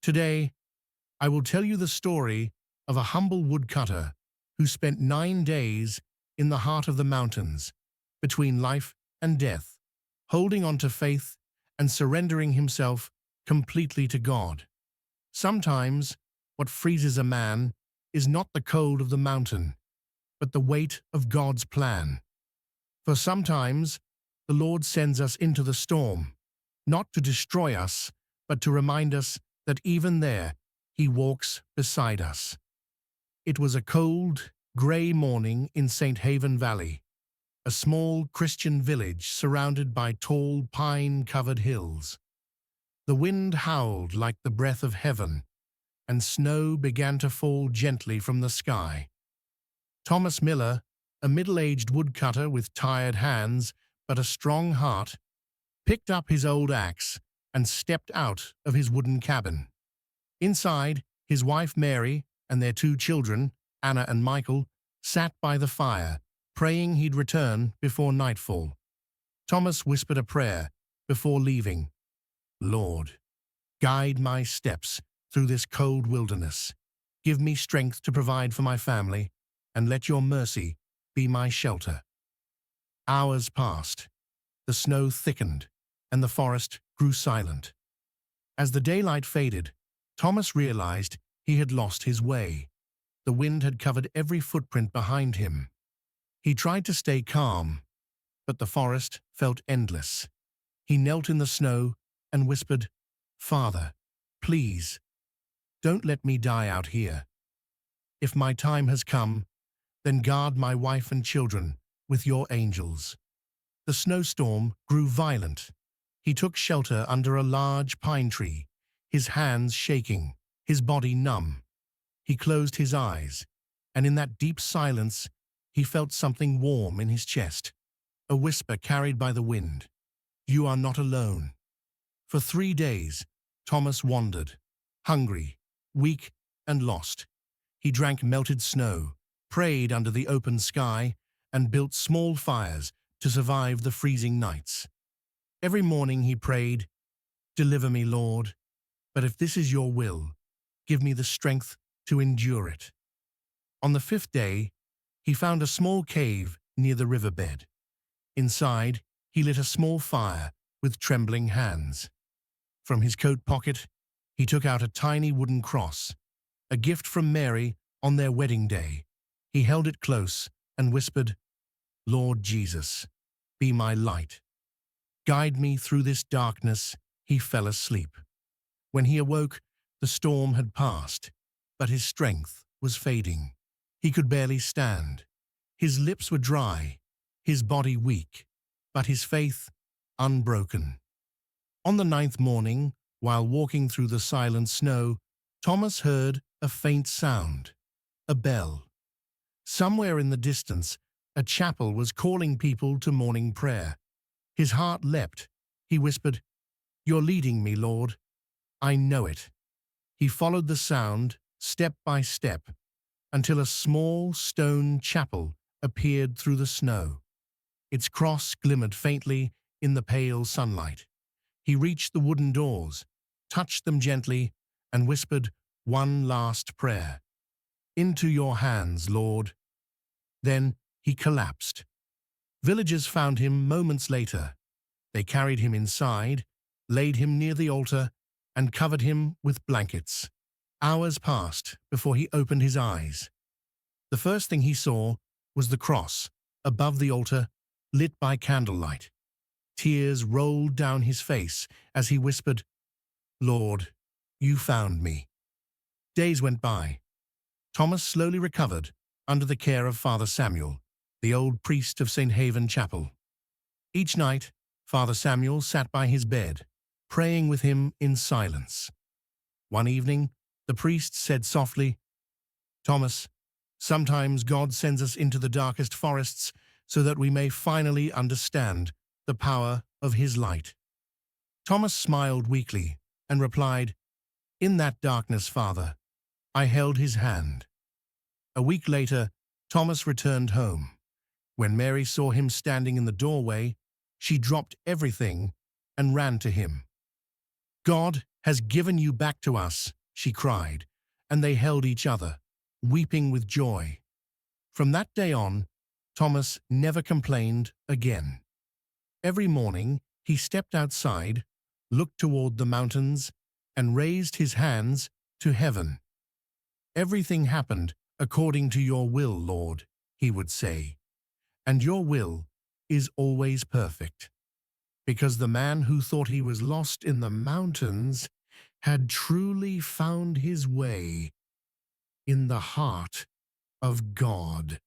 Today, I will tell you the story of a humble woodcutter who spent 9 days in the heart of the mountains, between life and death, holding on to faith and surrendering himself completely to God. Sometimes, what freezes a man is not the cold of the mountain, but the weight of God's plan. For sometimes, the Lord sends us into the storm, not to destroy us, but to remind us that even there, He walks beside us. It was a cold, grey morning in St. Haven Valley, a small Christian village surrounded by tall pine-covered hills. The wind howled like the breath of heaven, and snow began to fall gently from the sky. Thomas Miller, a middle-aged woodcutter with tired hands but a strong heart, picked up his old axe and stepped out of his wooden cabin. Inside, his wife Mary and their 2 children, Anna and Michael, sat by the fire, praying he'd return before nightfall. Thomas whispered a prayer before leaving. "Lord, guide my steps through this cold wilderness. Give me strength to provide for my family, and let your mercy be my shelter." Hours passed. The snow thickened, and the forest grew silent. As the daylight faded, Thomas realized he had lost his way. The wind had covered every footprint behind him. He tried to stay calm, but the forest felt endless. He knelt in the snow and whispered, "Father, please, don't let me die out here. If my time has come, then guard my wife and children with your angels." The snowstorm grew violent. He took shelter under a large pine tree, his hands shaking, his body numb. He closed his eyes, and in that deep silence, he felt something warm in his chest, a whisper carried by the wind. "You are not alone." For 3 days, Thomas wandered, hungry, weak, and lost. He drank melted snow, prayed under the open sky, and built small fires to survive the freezing nights. Every morning he prayed, "Deliver me, Lord, but if this is your will, give me the strength to endure it." On the 5th day, he found a small cave near the riverbed. Inside, he lit a small fire with trembling hands. From his coat pocket, he took out a tiny wooden cross, a gift from Mary on their wedding day. He held it close and whispered, "Lord Jesus, be my light. Guide me through this darkness." He fell asleep. When he awoke, the storm had passed, but his strength was fading. He could barely stand. His lips were dry, his body weak, but his faith unbroken. On the 9th morning, while walking through the silent snow, Thomas heard a faint sound, a bell. Somewhere in the distance, a chapel was calling people to morning prayer. His heart leapt. He whispered, "You're leading me, Lord. I know it." He followed the sound, step by step, until a small stone chapel appeared through the snow. Its cross glimmered faintly in the pale sunlight. He reached the wooden doors, touched them gently, and whispered one last prayer. "Into your hands, Lord." Then he collapsed. Villagers found him moments later. They carried him inside, laid him near the altar, and covered him with blankets. Hours passed before he opened his eyes. The first thing he saw was the cross above the altar, lit by candlelight. Tears rolled down his face as he whispered, "Lord, you found me." Days went by. Thomas slowly recovered under the care of Father Samuel, the old priest of St. Haven Chapel. Each night, Father Samuel sat by his bed, praying with him in silence. One evening, the priest said softly, "Thomas, sometimes God sends us into the darkest forests so that we may finally understand the power of His light." Thomas smiled weakly and replied, "In that darkness, Father, I held His hand." A week later, Thomas returned home. When Mary saw him standing in the doorway, she dropped everything and ran to him. God has given you back to us, she cried, and they held each other, weeping with joy. From that day on, Thomas never complained again. Every morning, he stepped outside, looked toward the mountains, and raised his hands to heaven. "Everything happened according to your will, Lord," he would say, "and your will is always perfect." Because the man who thought he was lost in the mountains had truly found his way in the heart of God.